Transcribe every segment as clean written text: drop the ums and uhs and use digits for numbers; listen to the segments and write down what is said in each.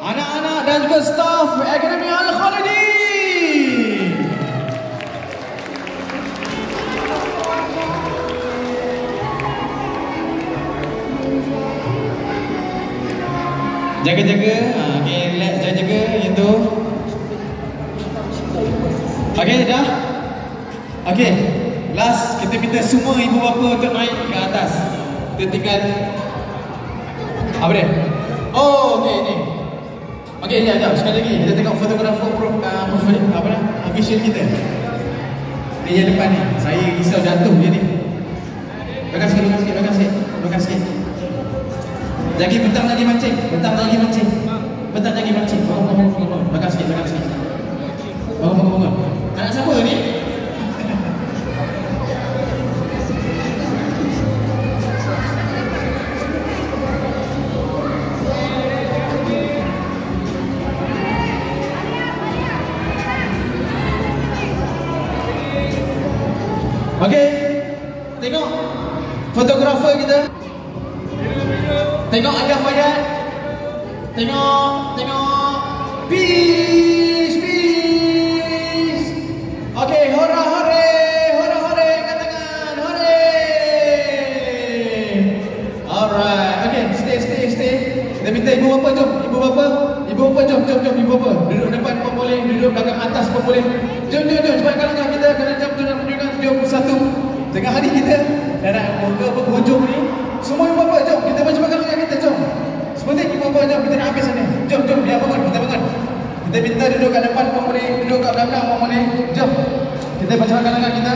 anak-anak dan juga staf Akademi Al-Khalidi. Jaga-jaga, okey, relax, jaga-jaga yang tu. Okey, dah. Okey, last kita minta semua ibu bapa untuk naik ke atas. Kita tinggal apa dia? Oh, okey ni. Okey, jap, sekali lagi kita tengok fotografer apa dah? Official kita. Ni yang depan ni. Saya risau jatuh je ni. Belakang sikit. Lagi petang lagi mancing. Bangun. Belakang sikit. Bangun. Anak siapa ni? Okey, tengok fotografer kita. Tengok Ayah Fayad. Tengok. Peace. Okey, hore. Angkat tangan, hore. Alright, okey, stay. Kita minta ibu bapa jom. Ibu bapa jom. Duduk depan pun boleh, duduk belakang atas pun boleh. Jom, cepat langkah kita kena jam tu nak menunjukkan jom satu. Tengah hari kita nak ke penghujung ni. Semua ibu bapa jom, kita cepat langkah kita jom. Seperti ibu bapa jom, kita nak habis sana. Jom, biar bangun, kita bangun. Kita minta duduk kat depan pun boleh, duduk kat belakang pun boleh. Jom. Kita cepat langkah kita.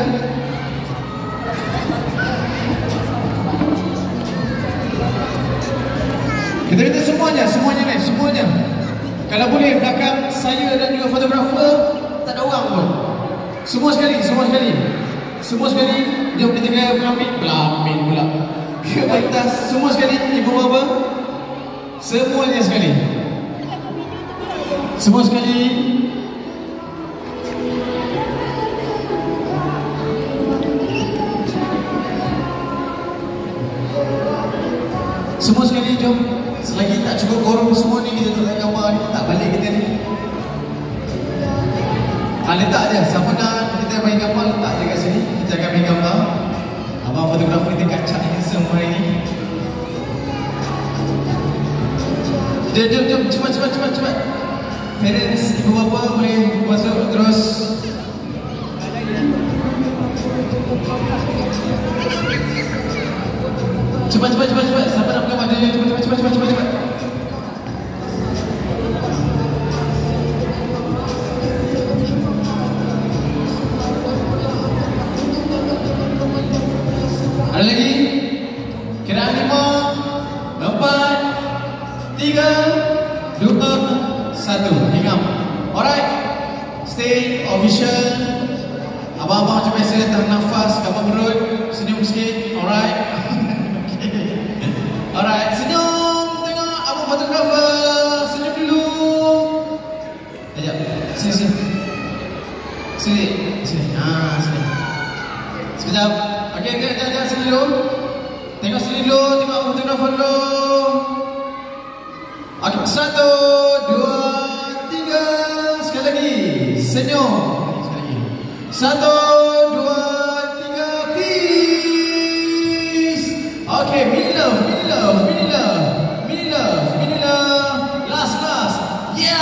Kita minta semuanya. Kalau boleh belakang saya dan juga fotografer tak ada orang pun. Semua sekali. Jom kita tengah pelamin pula. Ke atas semua sekali ibu bapa. Semuanya sekali. Semua sekali. Semua sekali jom. Selagi tak cukup korong semua ni kita letak gambar ni, tak balik kita ni. Letak je, siapa nak kita main gambar letak je kat sini. Kita akan main gambar. Abang fotografer kita kacak ni semua hari ni. Jom, cepat. Parents, ibu bapa boleh masuk terus. Cepat. Siapa nak bergambar? Cepat. Ada lagi? Kiraan 5, 4, 3, 2, 1. Ingat. Alright. Stay official. Abang-abang macam biasa tahan nafas, kapal perut, senyum sikit. Alright. Alright, senyum. Tengok abang fotografer. Senyum dulu. Sekejap. Sini. Sini. Sekejap. Okey, jangan sini dulu. Tengok sini dulu. Tengok abang fotografer dulu. Okey, 1, 2, 3. Sekali lagi. Senyum. Sekali lagi. 1, 2, 3. Peace. Okey, mini love. Last. Yeah.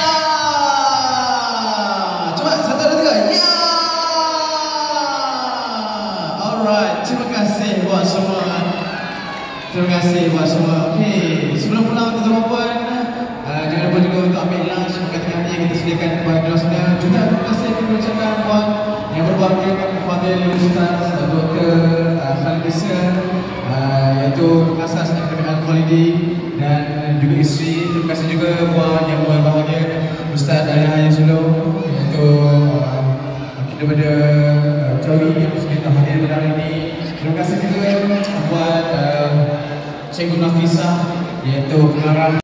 Cepat, 1, 2, 3. Yeah. Alright, terima kasih buat semua. Okey, sebelum pulang tuan-tuan, jangan lupa juga untuk ambil lunch makan tengah hari yang kita sediakan kepada kelasnya. Juga terima kasih kita ucapkan buat yang berbahagia Pak Fadil Ustaz Dr. Khalid Isra, iaitu pengasas Akademi Al-Khalidi, dan juga isteri. Terima kasih juga buat yang berbahagia Ustaz Ayah Suluh, iaitu daripada Jawi yang sudah hadir pada hari ini. Terima kasih juga buat Cikgu Nafisah, iaitu pengarang